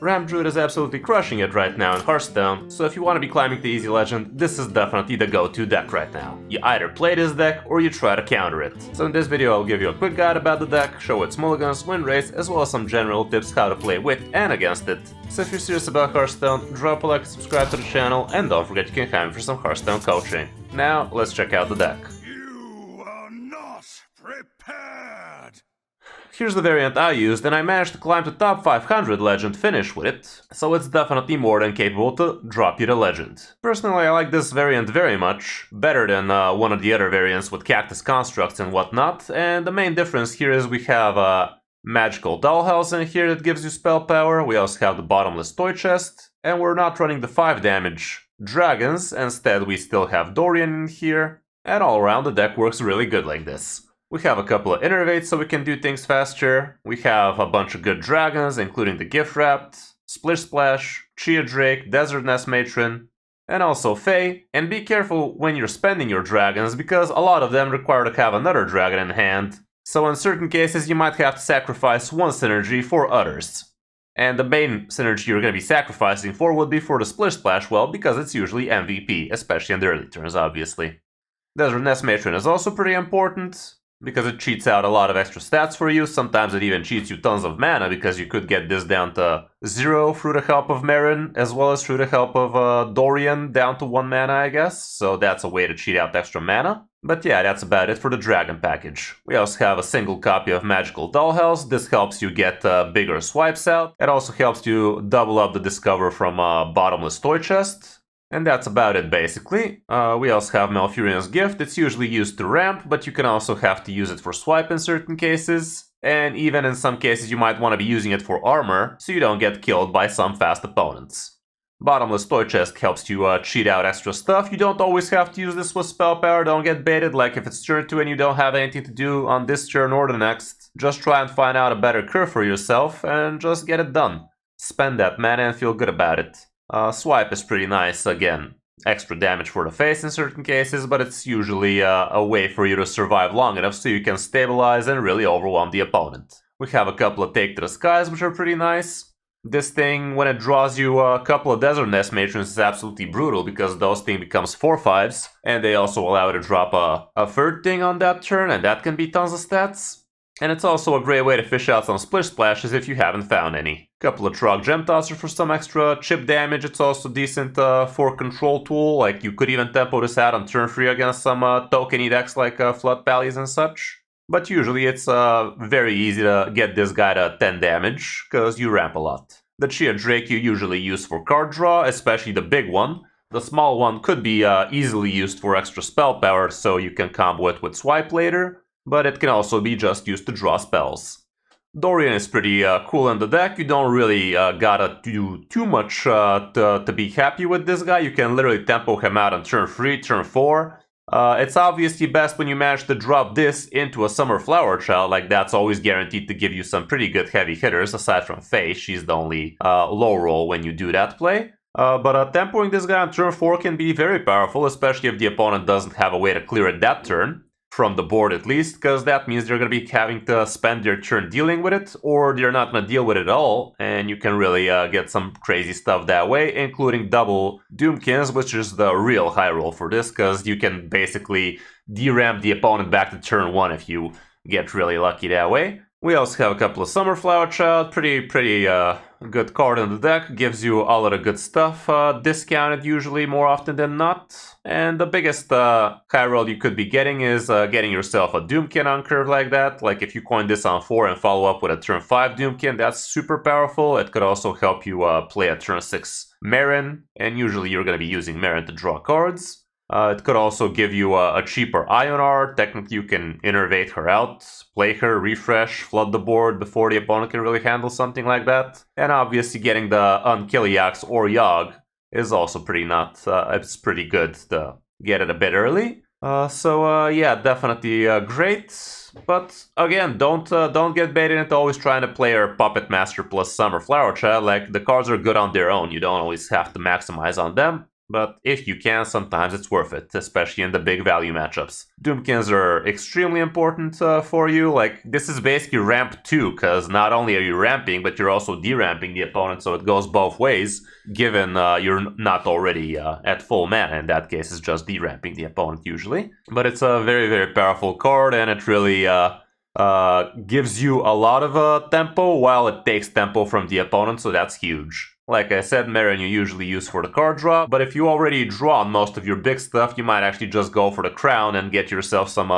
Ramp Druid is absolutely crushing it right now in Hearthstone, so if you want to be climbing the easy legend, this is definitely the go-to deck right now. You either play this deck or you try to counter it. So in this video I'll give you a quick guide about the deck, show its mulligans, win rates, as well as some general tips how to play with and against it. So if you're serious about Hearthstone, drop a like, subscribe to the channel, and don't forget you can hire me for some Hearthstone coaching. Now let's check out the deck. You are not prepared! Here's the variant I used, and I managed to climb to top 500 legend finish with it, so it's definitely more than capable to drop you the legend. Personally, I like this variant very much, better than one of the other variants with cactus constructs and whatnot, and the main difference here is we have magical dollhouse in here that gives you spell power, we also have the bottomless toy chest, and we're not running the 5 damage dragons, instead we still have Dorian in here, and all around the deck works really good like this. We have a couple of innervates so we can do things faster. We have a bunch of good dragons, including the Gift Wrapped, Splish Splash, Chia Drake, Desert Nest Matron, and also Fae. And be careful when you're spending your dragons, because a lot of them require to have another dragon in hand. So in certain cases you might have to sacrifice one synergy for others. And the main synergy you're going to be sacrificing for would be for the Splish Splash, well, because it's usually MVP, especially in the early turns, obviously. Desert Nest Matron is also pretty important, because it cheats out a lot of extra stats for you. Sometimes it even cheats you tons of mana, because you could get this down to 0 through the help of Marin, as well as through the help of Dorian down to 1 mana, I guess. So that's a way to cheat out extra mana. But yeah, that's about it for the Dragon package. We also have a single copy of Magical Dollhouse. This helps you get bigger swipes out. It also helps you double up the Discover from Bottomless Toy Chest. And that's about it, basically. We also have Malfurion's Gift. It's usually used to ramp, but you can also have to use it for swipe in certain cases. And even in some cases you might want to be using it for armor, so you don't get killed by some fast opponents. Bottomless Toy Chest helps you cheat out extra stuff. You don't always have to use this with spell power, don't get baited, like if it's turn 2 and you don't have anything to do on this turn or the next. Just try and find out a better curve for yourself, and just get it done. Spend that mana and feel good about it. Swipe is pretty nice, again, extra damage for the face in certain cases, but it's usually a way for you to survive long enough so you can stabilize and really overwhelm the opponent. We have a couple of Take to the Skies, which are pretty nice. This thing, when it draws you a couple of Desert Nest Matrons, is absolutely brutal, because those thing becomes 4/5s, and they also allow you to drop a third thing on that turn, and that can be tons of stats. And it's also a great way to fish out some Splish Splashes if you haven't found any. Couple of Trog Gem Tosser for some extra chip damage. It's also decent for control tool, like you could even tempo this out on turn 3 against some tokeny decks like Flood Pallies and such. But usually it's very easy to get this guy to 10 damage, because you ramp a lot. The Chia Drake you usually use for card draw, especially the big one. The small one could be easily used for extra spell power, so you can combo it with swipe later. But it can also be just used to draw spells. Dorian is pretty cool in the deck. You don't really gotta do too much to be happy with this guy. You can literally tempo him out on turn 3, turn 4. It's obviously best when you manage to drop this into a Summer Flower Child, like that's always guaranteed to give you some pretty good heavy hitters, aside from Faye. She's the only low roll when you do that play. But tempoing this guy on turn 4 can be very powerful, especially if the opponent doesn't have a way to clear it that turn. From the board at least, because that means they're going to be having to spend their turn dealing with it, or they're not going to deal with it at all, and you can really get some crazy stuff that way, including double Doomkins, which is the real high roll for this, because you can basically deramp the opponent back to turn 1 if you get really lucky that way. We also have a couple of Summer Flower Child, pretty good card in the deck, gives you a lot of good stuff, discounted usually more often than not. And the biggest high roll you could be getting is getting yourself a Doomkin on curve like that. Like if you coin this on 4 and follow up with a turn 5 Doomkin, that's super powerful. It could also help you play a turn 6 Marin, and usually you're going to be using Marin to draw cards. It could also give you a cheaper Ionar. Technically you can innervate her out, play her, refresh, flood the board before the opponent can really handle something like that. And obviously getting the Unkiliax or Yogg is also pretty nuts. It's pretty good to get it a bit early. Yeah, definitely great. But again, don't get baited into always trying to play her Puppet Master plus Summer Flower Child. Like, the cards are good on their own. You don't always have to maximize on them. but if you can, sometimes it's worth it, especially in the big value matchups. Doomkins are extremely important for you. Like, this is basically ramp 2, because not only are you ramping, but you're also deramping the opponent, so it goes both ways, given you're not already at full mana. In that case, it's just deramping the opponent usually. But it's a very, very powerful card, and it really gives you a lot of tempo while it takes tempo from the opponent, so that's huge. Like I said, Marion you usually use for the card draw, but if you already draw most of your big stuff, you might actually just go for the crown and get yourself some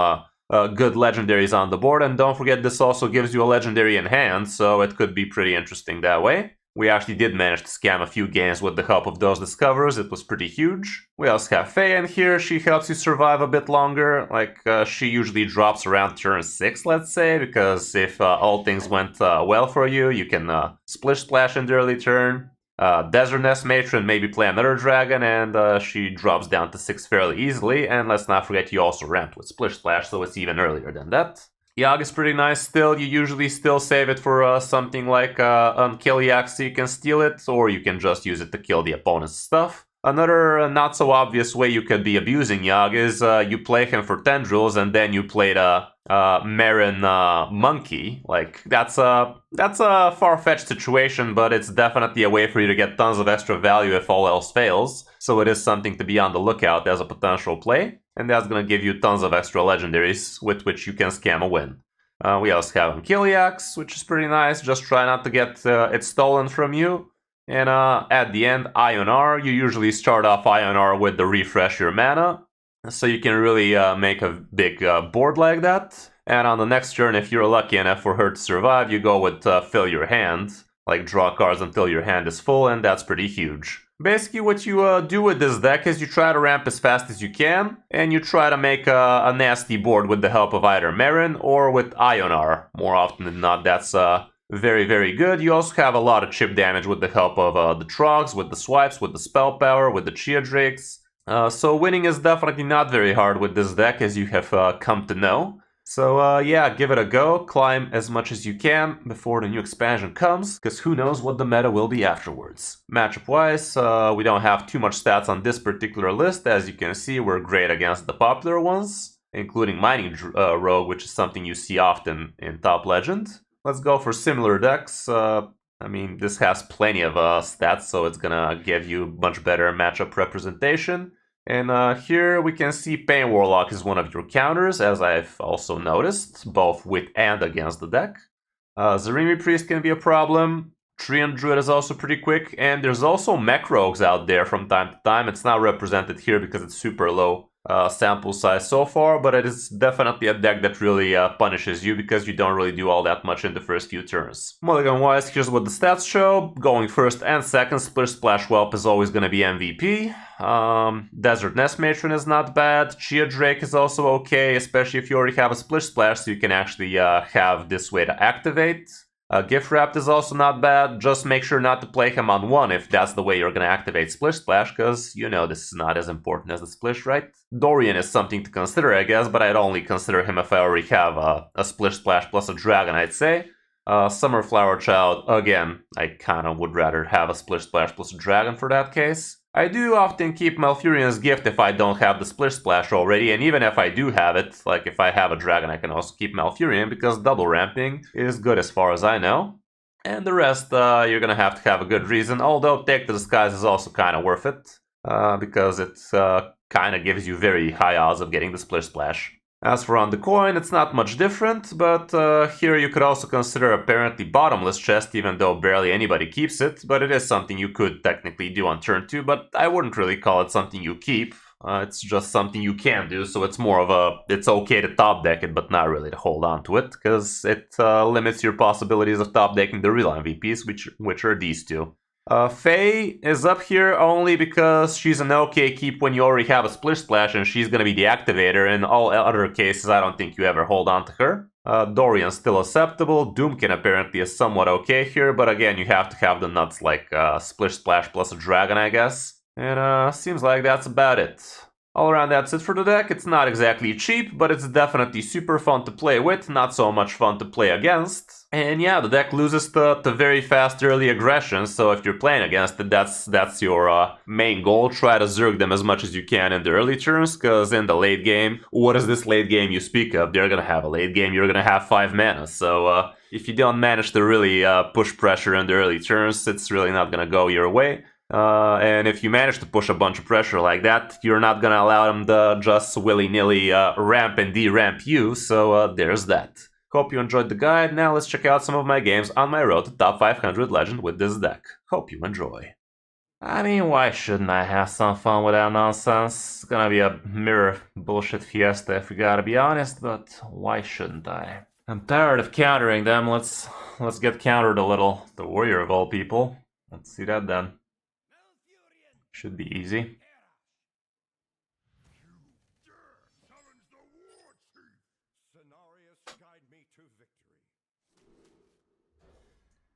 good legendaries on the board. And don't forget, this also gives you a legendary in hand, so it could be pretty interesting that way. We actually did manage to scam a few games with the help of those discoverers. It was pretty huge. We also have Faye in here. She helps you survive a bit longer. Like, she usually drops around turn 6, let's say, because if all things went well for you, you can Splish Splash in the early turn. Desert Nest Matron, maybe play another dragon, and she drops down to 6 fairly easily. And let's not forget, you also ramped with Splish Splash, so it's even earlier than that. Yogg is pretty nice still. You usually still save it for something like Unkill Yogg so you can steal it, or you can just use it to kill the opponent's stuff. Another not so obvious way you could be abusing Yogg is you play him for tendrils and then you play the Marin Monkey. Like, that's a far-fetched situation, but it's definitely a way for you to get tons of extra value if all else fails. So it is something to be on the lookout as a potential play. And that's gonna give you tons of extra legendaries with which you can scam a win. We also have Ankiliax, which is pretty nice. Just try not to get it stolen from you. And at the end, Ionar. You usually start off Ionar with the refresh your mana, so you can really make a big board like that. And on the next turn, if you're lucky enough for her to survive, you go with fill your hand, like draw cards until your hand is full, and that's pretty huge. Basically, what you do with this deck is you try to ramp as fast as you can, and you try to make a nasty board with the help of either Marin or with Ionar. More often than not, that's very, very good. You also have a lot of chip damage with the help of the Trogs, with the swipes, with the spell power, with the Chia Drakes. So winning is definitely not very hard with this deck, as you have come to know. So yeah, give it a go, climb as much as you can before the new expansion comes, because who knows what the meta will be afterwards. Matchup-wise, we don't have too much stats on this particular list. As you can see, we're great against the popular ones, including Mining Rogue, which is something you see often in Top Legend. Let's go for similar decks. I mean, this has plenty of stats, so it's gonna give you much better matchup representation. And here we can see Pain Warlock is one of your counters, as I've also noticed, both with and against the deck. Zarimi Priest can be a problem. Treant Druid is also pretty quick, and there's also Mech Rogues out there from time to time. It's not represented here because it's super low sample size so far, but it is definitely a deck that really punishes you because you don't really do all that much in the first few turns. Mulligan wise, here's what the stats show. Going first and second, Splish Splash Whelp is always going to be MVP. Desert Nest Matron is not bad. Chia Drake is also okay, especially if you already have a Splish Splash, so you can actually have this way to activate. Gift Wrapped is also not bad. Just make sure not to play him on 1 if that's the way you're gonna activate Splish Splash, because you know this is not as important as the Splish, right? Dorian is something to consider, I guess, but I'd only consider him if I already have a Splish Splash plus a Dragon, I'd say. Summer Flower Child, again, I kinda would rather have a Splish Splash plus a Dragon for that case. I do often keep Malfurion's Gift if I don't have the Splish Splash already, and even if I do have it, like if I have a Dragon, I can also keep Malfurion, because double ramping is good as far as I know. And the rest, you're gonna have to have a good reason, although Take the Disguise is also kinda worth it, because it kinda gives you very high odds of getting the Splish Splash. As for On the Coin, it's not much different, but here you could also consider apparently Bottomless Chest, even though barely anybody keeps it, but it is something you could technically do on turn 2, but I wouldn't really call it something you keep. It's just something you can do, so it's more of it's okay to top deck it, but not really to hold on to it, because it limits your possibilities of top decking the real MVPs, which are these two. Faye is up here only because she's an okay keep when you already have a Splish Splash and she's gonna be the activator. In all other cases, I don't think you ever hold on to her. Dorian's still acceptable. Doomkin apparently is somewhat okay here, but again, you have to have the nuts like Splish Splash plus a Dragon, I guess. And seems like that's about it. All around, that's it for the deck. It's not exactly cheap, but it's definitely super fun to play with, not so much fun to play against. And yeah, the deck loses to very fast early aggression, so if you're playing against it, that's your main goal. Try to zerg them as much as you can in the early turns, because in the late game, what is this late game you speak of? They're gonna have a late game, you're gonna have 5 mana, so if you don't manage to really push pressure in the early turns, it's really not gonna go your way. And if you manage to push a bunch of pressure like that, you're not gonna allow them to just willy-nilly ramp and de-ramp you, so there's that. Hope you enjoyed the guide. Now let's check out some of my games on my road to top 500 legend with this deck. Hope you enjoy. I mean, why shouldn't I have some fun with that nonsense? It's gonna be a mirror bullshit fiesta if we gotta be honest, but why shouldn't I? I'm tired of countering them. Let's get countered a little. The warrior of all people. Let's see that then. Should be easy.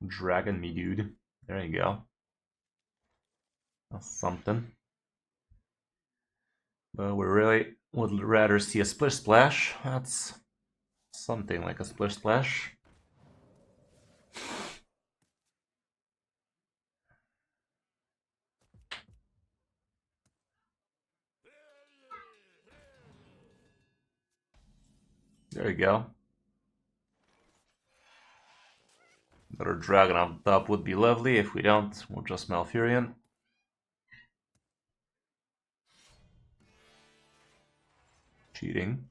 Dragon me, dude. There you go. That's something. But we really would rather see a splish splash. That's something like a splish splash. There you go. Another dragon on top would be lovely. If we don't, we'll just Malfurion. Cheating.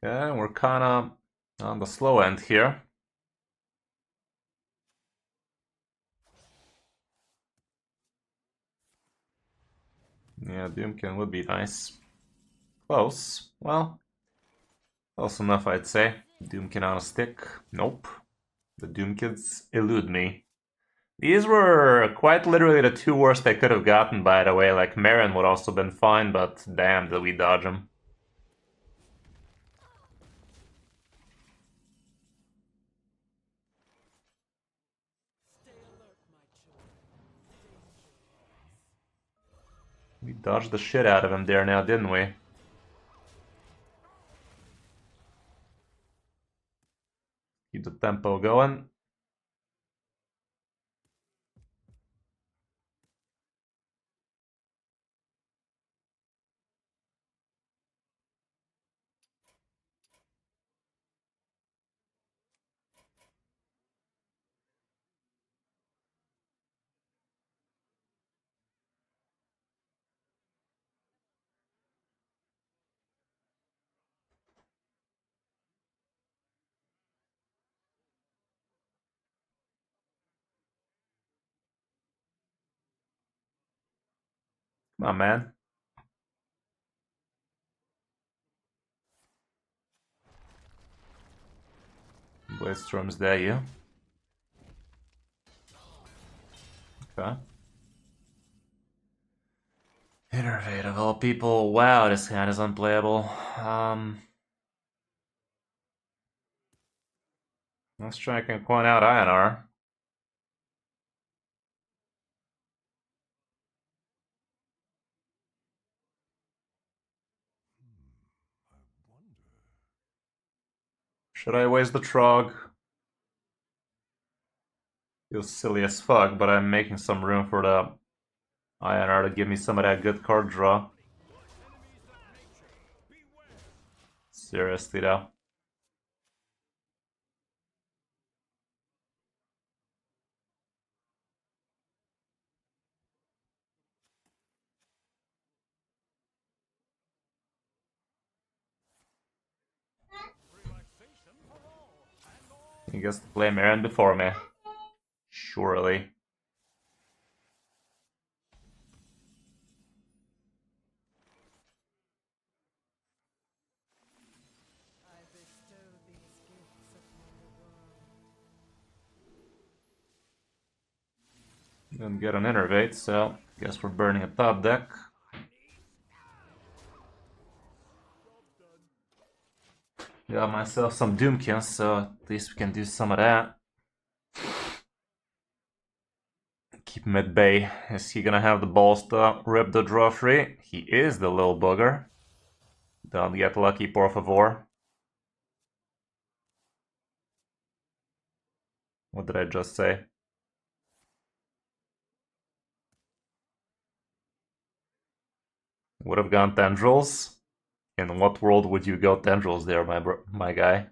Okay, we're kinda on the slow end here. Yeah, Doomkin would be nice. Close. Well, close enough, I'd say. Doomkin on a stick. Nope. The Doomkids elude me. These were quite literally the 2 worst I could have gotten, by the way. Like, Marin would also been fine, but damn, did we dodge him. We dodged the shit out of him there now, didn't we? Keep the tempo going. Come on, man. Bladestorm's there, you. Okay. Innervate of all people. Wow, this hand is unplayable. Let's try and point out INR. Should I waste the Trog? Feels silly as fuck, but I'm making some room for the INR to give me some of that good card draw. Seriously though. He gets to play Marin before me. Surely. Didn't get an Innervate, so guess we're burning a top deck. Got myself some Doomkins, so at least we can do some of that. keep him at bay. Is he gonna have the balls to rip the draw free? He is, the little booger. Don't get lucky, por favor. What did I just say? Would have gone tendrils. In what world would you go tendrils there, my guy?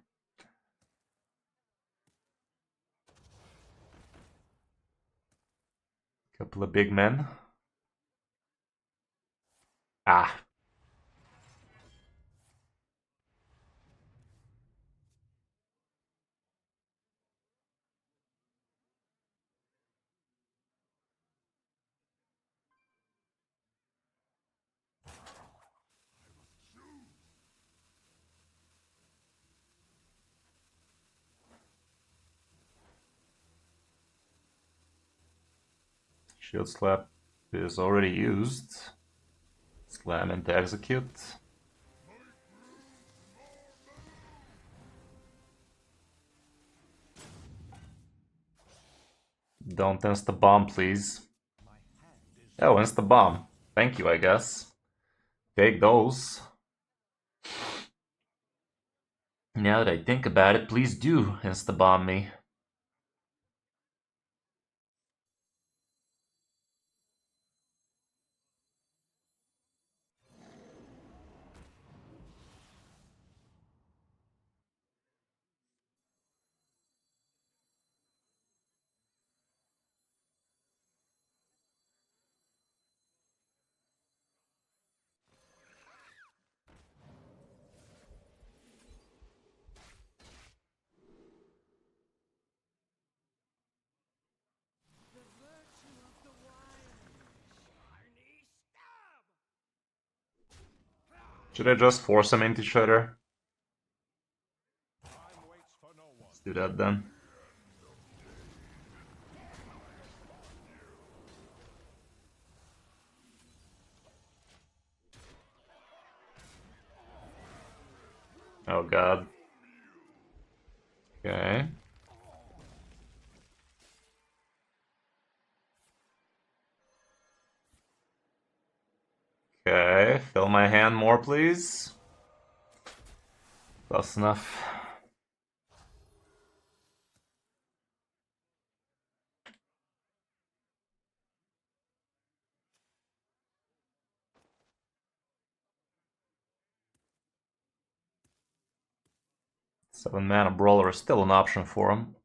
Couple of big men. Ah. Shield slap is already used. Slam into execute. Don't insta bomb, please. Oh, insta bomb. Thank you, I guess. Take those. Now that I think about it, please do insta bomb me. Should I just force them into each other? Let's do that then. Oh god. Okay. Okay, fill my hand more, please. Close enough. Seven mana brawler is still an option for him.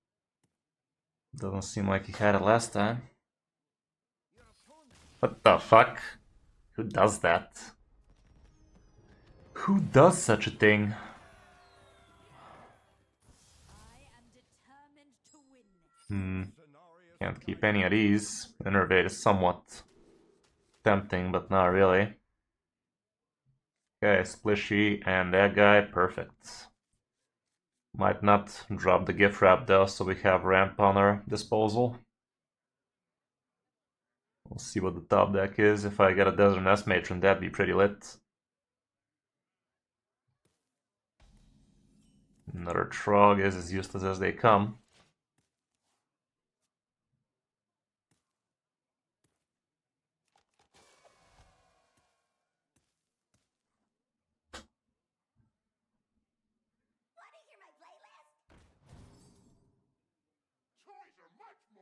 Doesn't seem like he had it last time. What the fuck? Who does that? Who does such a thing? Can't keep any of these. Innervate is somewhat tempting, but not really. Okay, Splishy and that guy, perfect. Might not drop the gift wrap though, so we have Ramp on our disposal. We'll see what the top deck is. If I get a Desert Nest Matron, that'd be pretty lit. Another Trog is as useless as they come.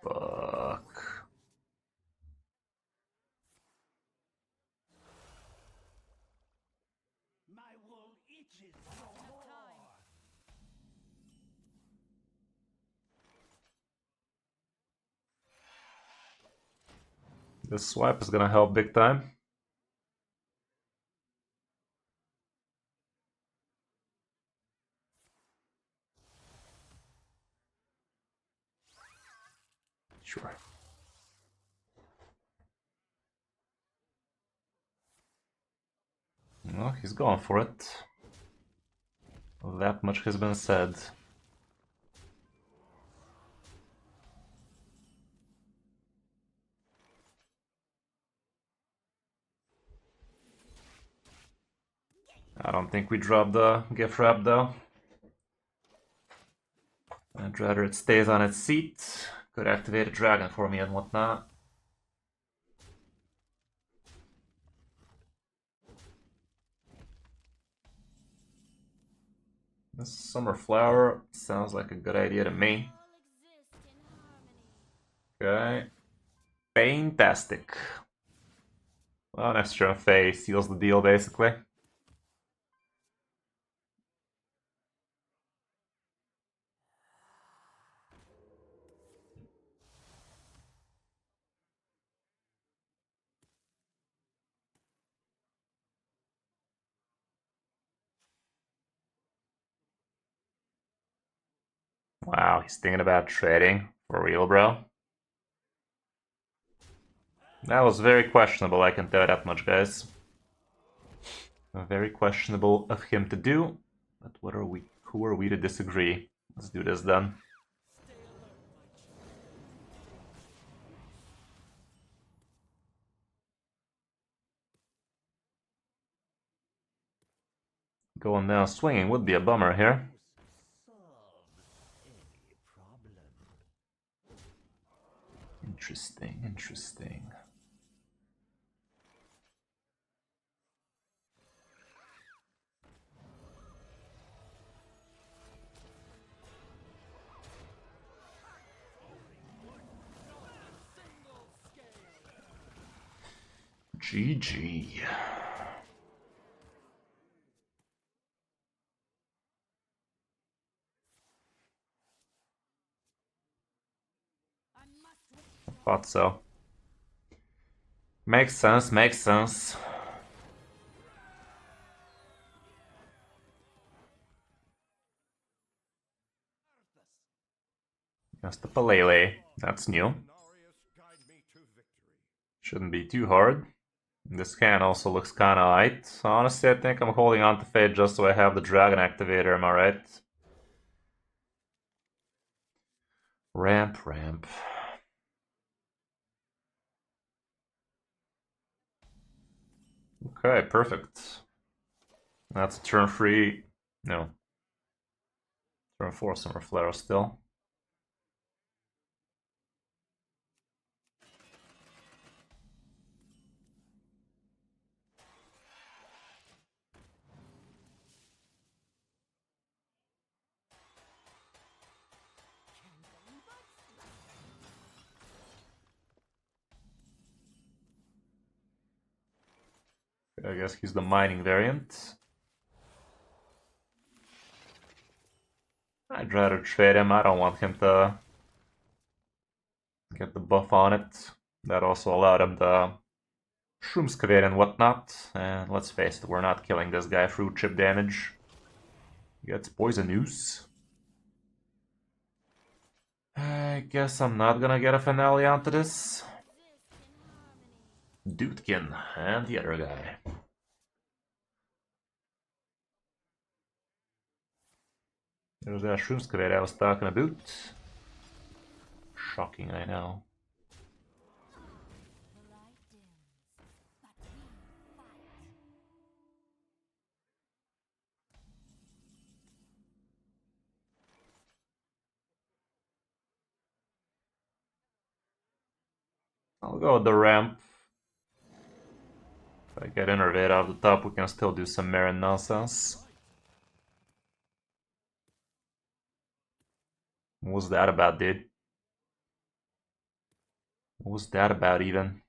Fuck. This swipe is gonna help big time. Sure. Well, he's going for it. That much has been said. I don't think we drop the gift wrap though. I'd rather it stays on its seat. Could activate a dragon for me and whatnot. This summer flower sounds like a good idea to me. Okay. Fantastic. Well, an extra Fae seals the deal, basically. Wow, he's thinking about trading. For real, bro? That was very questionable, I can tell you that much, guys. Very questionable of him to do. But what are we? Who are we to disagree? Let's do this then. Going down swinging would be a bummer here. Interesting, interesting. GG. Thought so. Makes sense, makes sense. Just a Palele. That's new. Shouldn't be too hard. This can also looks kinda light. Honestly, I think I'm holding on to Fate just so I have the Dragon Activator, am I right? Ramp, ramp. Okay, perfect. That's a turn 3. No. Turn 4 Summer Flare still. I guess he's the mining variant. I'd rather trade him. I don't want him to get the buff on it. That also allowed him to Shroomscavate and whatnot. And let's face it, we're not killing this guy through chip damage. He gets poisonous. I guess I'm not gonna get a finale onto this. Dudekin and the other guy. There's that Shroomscavate I was talking about. Shocking, I know. I'll go with the ramp. If I get Innervate off the top, we can still do some Marin nonsense. What was that about, dude? What was that about, even?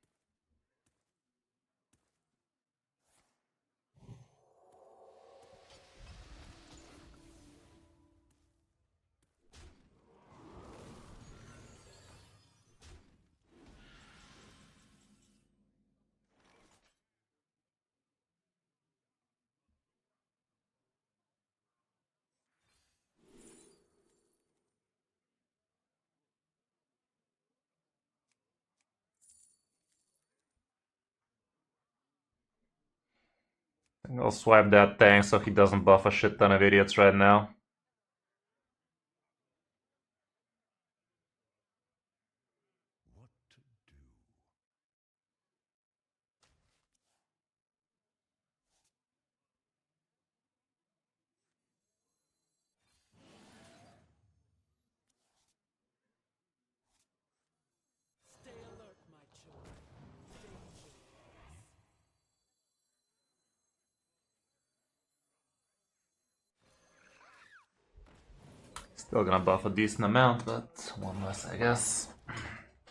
I think I'll swipe that tank so he doesn't buff a shit ton of idiots right now. Still gonna buff a decent amount, but one less, I guess.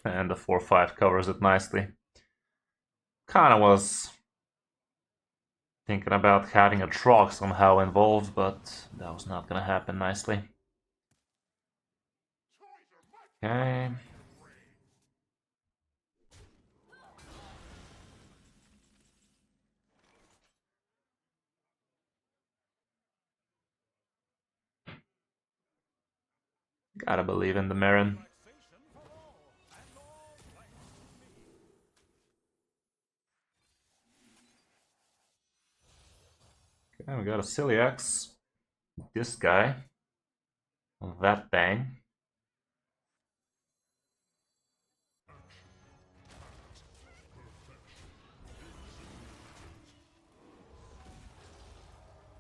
And the 4-5 covers it nicely. Kinda was thinking about having a Trog somehow involved, but that was not gonna happen nicely. Okay. Gotta believe in the Marin. Okay, we got a Celiax. This guy. That thing.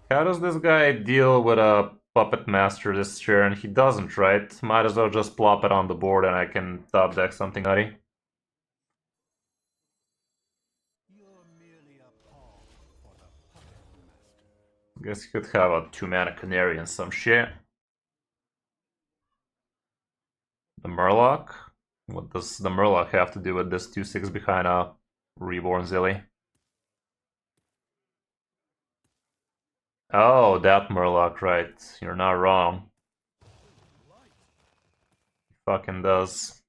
How does this guy deal with a Puppet Master this turn? He doesn't, right? Might as well just plop it on the board and I can top deck something nutty. Guess he could have a 2-mana Canary and some shit. The Murloc? What does the Murloc have to do with this 2-6 behind a Reborn Zilly? Oh, that Murloc, right. You're not wrong. He fucking does.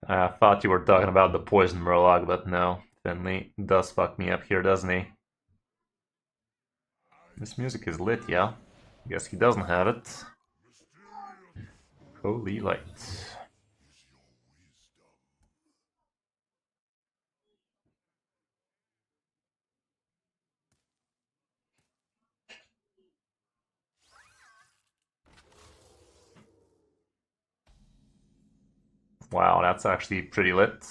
I thought you were talking about the Poison Murloc, but no. Finley does fuck me up here, doesn't he? This music is lit, yeah? Guess he doesn't have it. Holy light. Wow, that's actually pretty lit.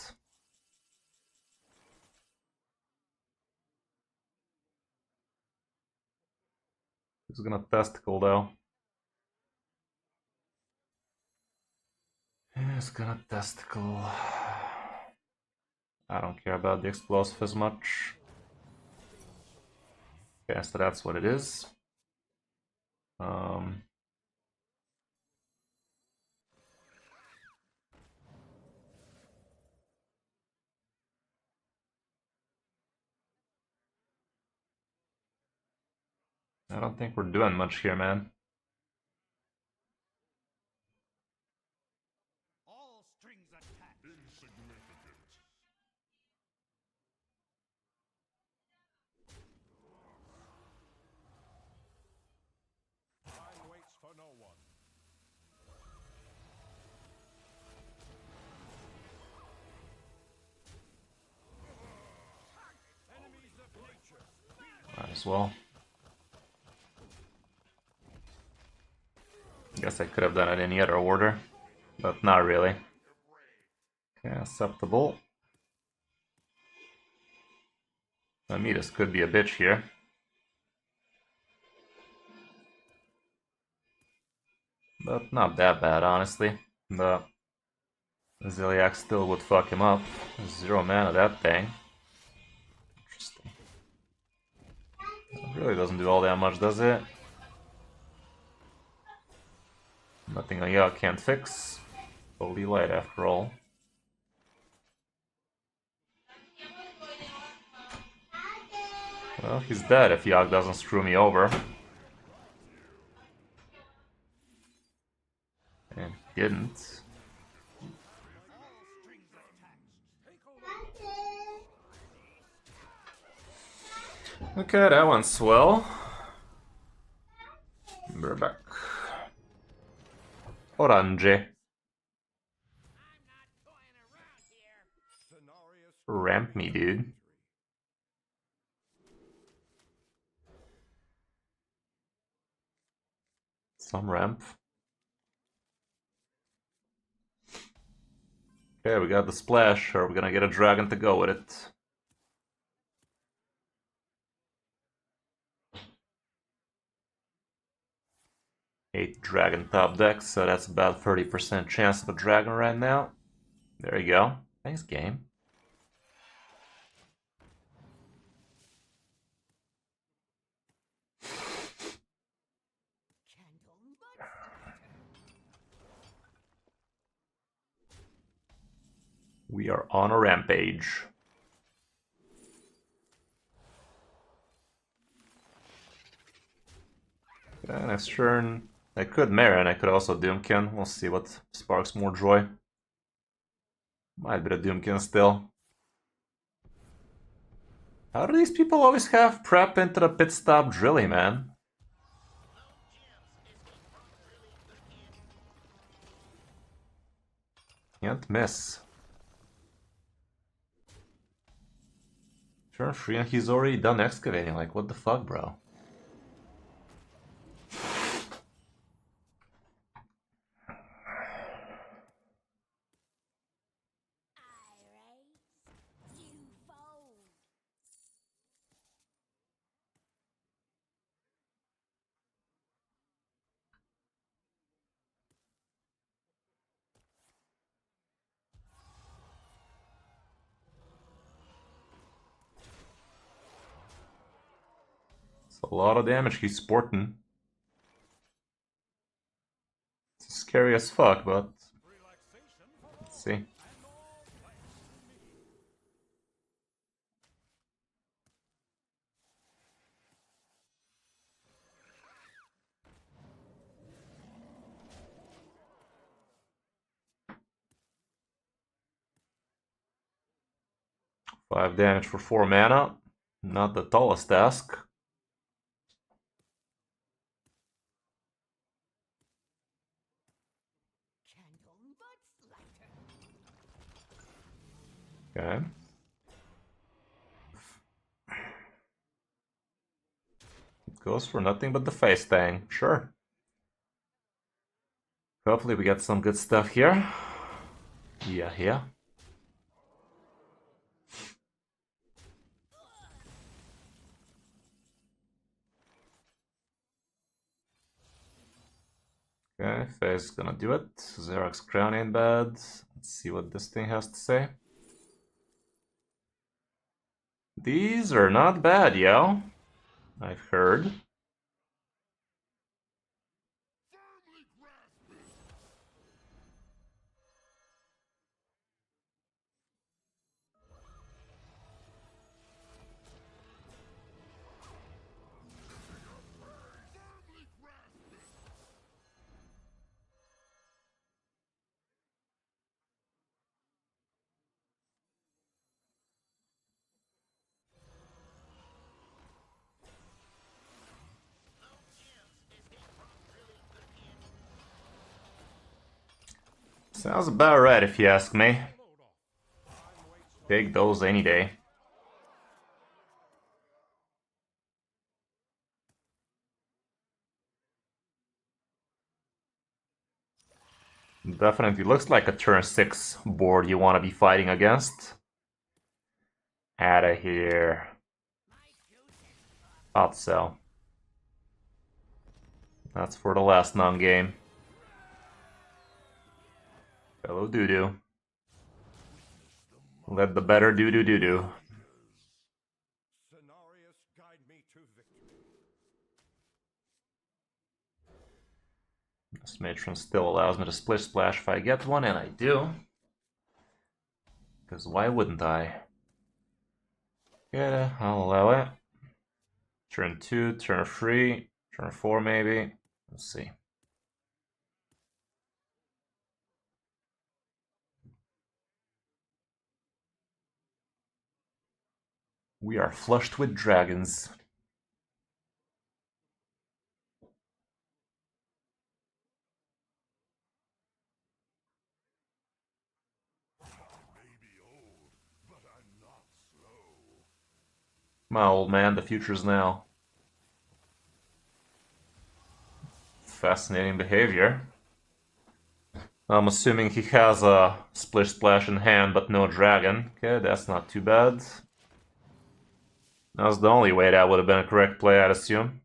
Who's gonna testicle though? Who's gonna testicle? I don't care about the explosive as much. Okay, so that's what it is. I don't think we're doing much here, man. All strings attached. Insignificant. Time waits for no one. Enemies of nature. Might as well. Guess I could have done it in any other order, but not really. Okay, acceptable. Amidas could be a bitch here. But not that bad, honestly. The Ziliax still would fuck him up. 0 mana, that thing. Interesting. It really doesn't do all that much, does it? Nothing a Yogg can't fix. Holy light, after all. Well, he's dead if Yogg doesn't screw me over. And he didn't. Okay, that went swell. We're back. Orange. Ramp me, dude. Some ramp. Okay, we got the splash. Are we gonna get a dragon to go with it? Eight dragon top decks, so that's about 30% chance of a dragon right now. There you go. Thanks, game. We are on a rampage. Okay, next turn. I could Marin, I could also Doomkin. We'll see what sparks more joy. Might be the Doomkin still. How do these people always have prep into the pit stop drilly, man? Can't miss. Turn 3 and he's already done excavating. Like, what the fuck, bro? It's a lot of damage he's sporting. It's scary as fuck, but let's see. Five damage for 4 mana. Not the tallest task. Okay. It goes for nothing but the face thing. Sure. Hopefully we get some good stuff here. Yeah. Okay, face is gonna do it. Xerox Crown ain't bad. Let's see what this thing has to say. These are not bad, yo. I've heard. Sounds about right if you ask me. Take those any day. Definitely looks like a turn 6 board you want to be fighting against. Outta here. Thought so. That's for the last non-game. Hello doo-doo. Let the better doo-doo-doo-doo. Scenarios guide me to victory. This matron still allows me to Splish Splash if I get one, and I do. Because why wouldn't I? Yeah, I'll allow it. Turn 2, turn 3, turn 4 maybe. Let's see. We are flushed with dragons. My old man, the future's now. Fascinating behavior. I'm assuming he has a Splish Splash in hand, but no dragon. Okay, that's not too bad. That's the only way that would have been a correct play, I'd assume.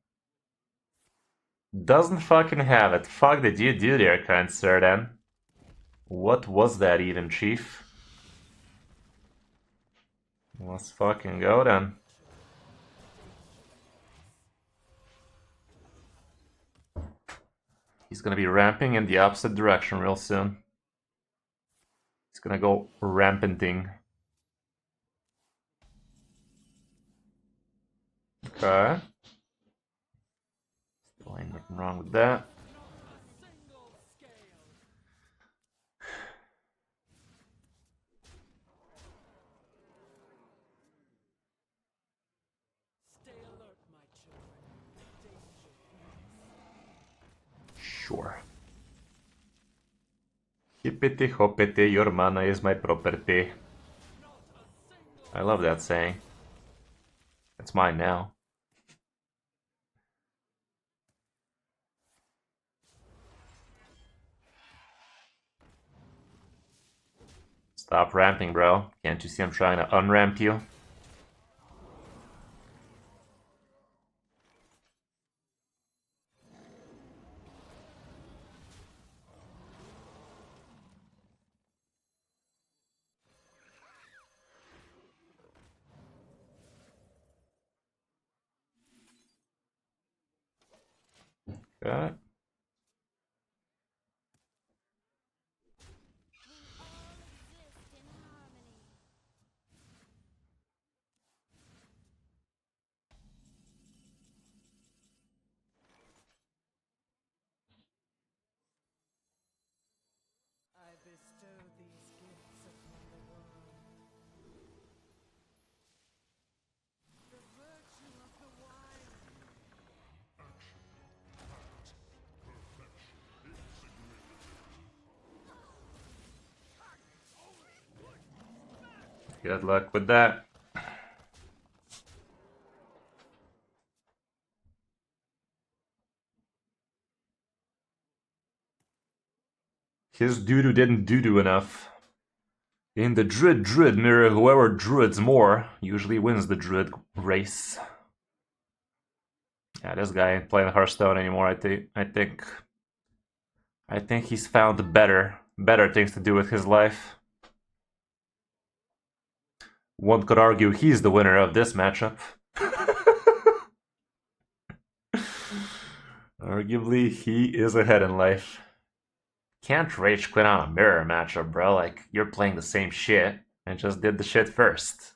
Doesn't fucking have it. Fuck did you do there, kind sir, then? What was that even, chief? Let's fucking go, then. He's gonna be ramping in the opposite direction real soon. He's gonna go rampanting. Okay. Still ain't nothing wrong with that. Sure. Hippity hoppity, your mana is my property. I love that saying. It's mine now. Stop ramping, bro. Can't you see I'm trying to unramp you? Okay. Good luck with that. His doo-doo didn't doo-doo enough. In the Druid mirror, whoever druids more usually wins the Druid race. Yeah, this guy ain't playing Hearthstone anymore. I think he's found better things to do with his life. One could argue he's the winner of this matchup. Arguably, he is ahead in life. Can't rage quit on a mirror matchup, bro. Like, you're playing the same shit and just did the shit first.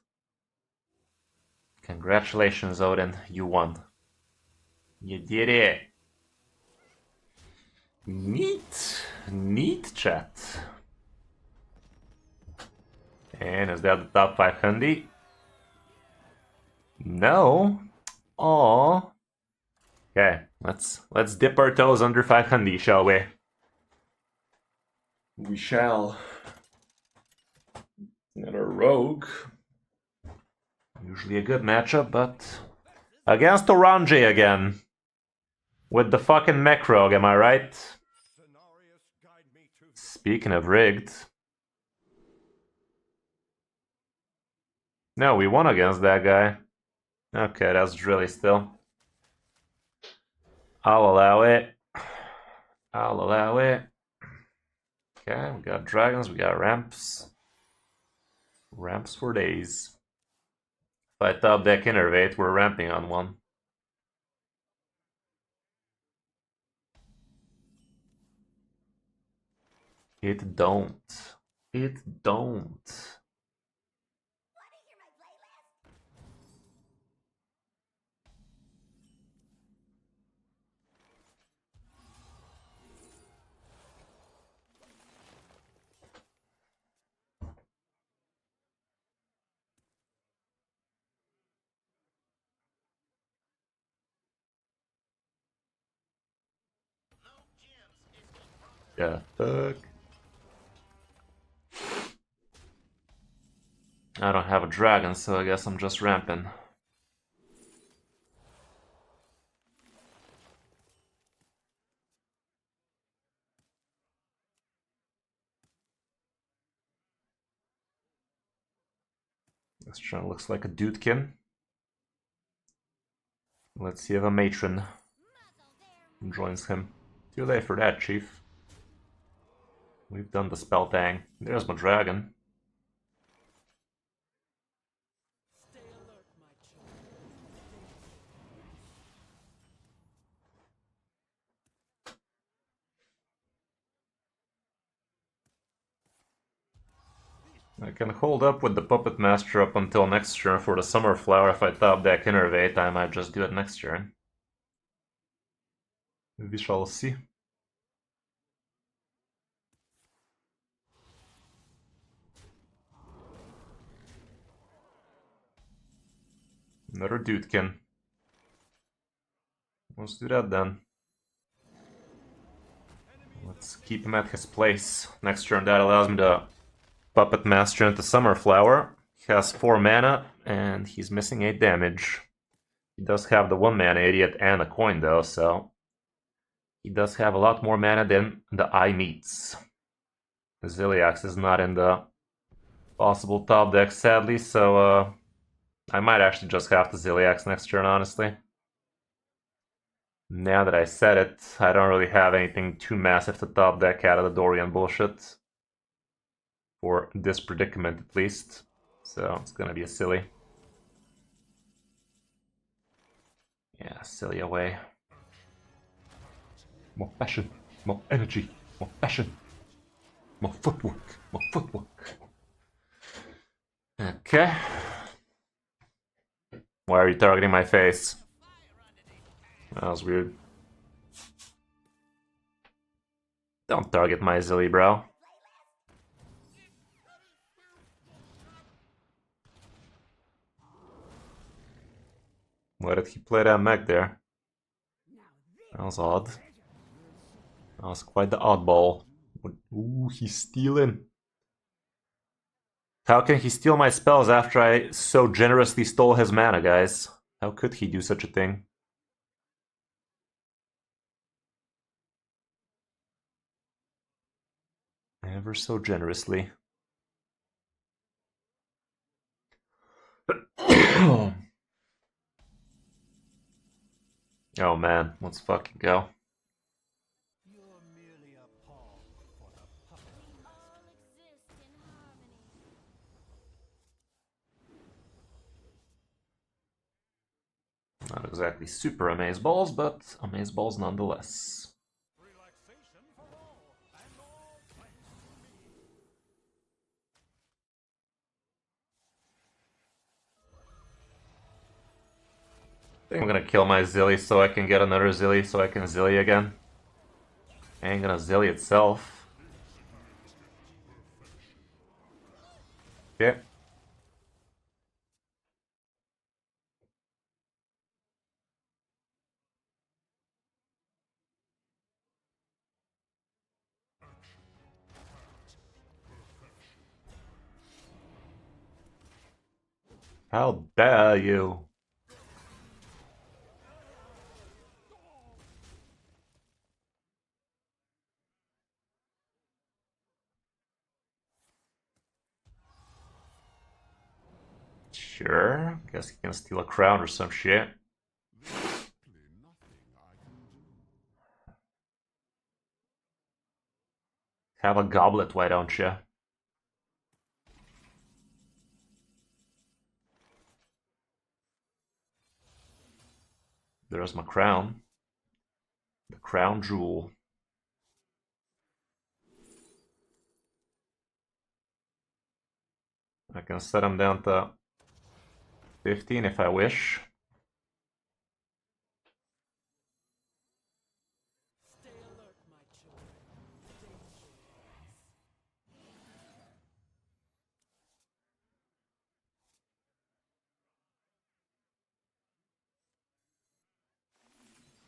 Congratulations, Odin. You won. You did it. Neat. Neat, chat. And is that the top 500? No. Aww. Okay, let's dip our toes under 500, shall we? We shall. And a rogue. Usually a good matchup, but against Orange again. With the fucking mech rogue, am I right? Speaking of rigged. No, we won against that guy. Okay, that's Drilly still. I'll allow it. I'll allow it. Okay, we got dragons, we got ramps. Ramps for days. If I top deck Innervate, we're ramping on one. It don't. It don't. Yeah, fuck. I don't have a dragon, so I guess I'm just ramping. This trying looks like a dudekin. Let's see if a matron joins him. Too late for that, chief. We've done the spell tang. There's my dragon. I can hold up with the Puppet Master up until next turn for the Summer Flower. If I top deck Innervate, I might just do it next turn. We shall see. Another Dudekin. Let's do that then. Let's keep him at his place. Next turn that allows me to Puppet Master into Summer Flower. He has 4 mana, and he's missing 8 damage. He does have the 1 mana idiot and a coin though, so he does have a lot more mana than the eye meets. The Ziliax is not in the possible top deck, sadly, so I might actually just have the Ziliax next turn, honestly. Now that I said it, I don't really have anything too massive to top deck out of the Dorian bullshit. For this predicament, at least. So, it's gonna be a silly. Yeah, silly away. More passion, more energy, more passion. More footwork, more footwork. Okay. Why are you targeting my face? That was weird. Don't target my Zilly, bro. Why did he play that mech there? That was odd. That was quite the oddball. Ooh, he's stealing. How can he steal my spells after I so generously stole his mana, guys? How could he do such a thing? Ever so generously. Oh man, let's fucking go. You're merely a pawn for the puppet. All exist in harmony. Not exactly super amazeballs, but amazeballs nonetheless. Relaxation for all, and all thanks to me. I think I'm gonna kill my Zilly so I can get another Zilly so I can Zilly again. I ain't gonna Zilly itself. Okay. How dare you? Sure, guess he can steal a crown or some shit. Have a goblet, why don't you? There's my crown. The crown jewel. I can set him down to 15 if I wish. Stay alert, my children. Danger waits.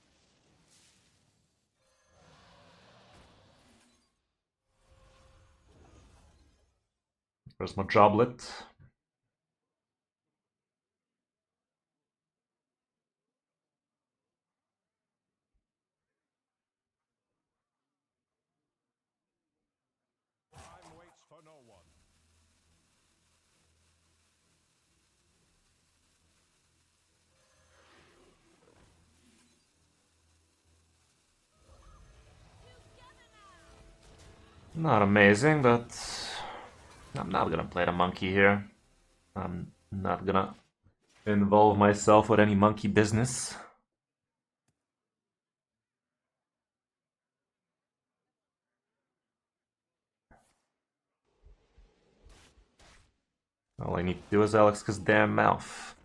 There's my joblet. Time waits for no one. Not amazing, but I'm not gonna play the monkey here. I'm not gonna involve myself with any monkey business. All I need to do is Alex's damn mouth.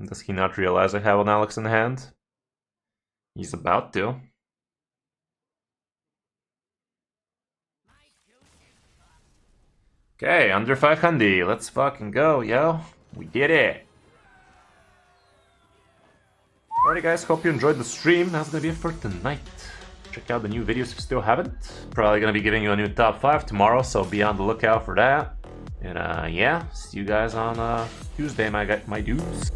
Does he not realize I have an Alex in hand? He's about to. Okay, under 500. Let's fucking go, yo. We did it. Alrighty guys, hope you enjoyed the stream. That's gonna be it for tonight. Check out the new videos if you still haven't. Probably gonna be giving you a new top 5 tomorrow, so be on the lookout for that. And yeah, see you guys on Tuesday, my dudes.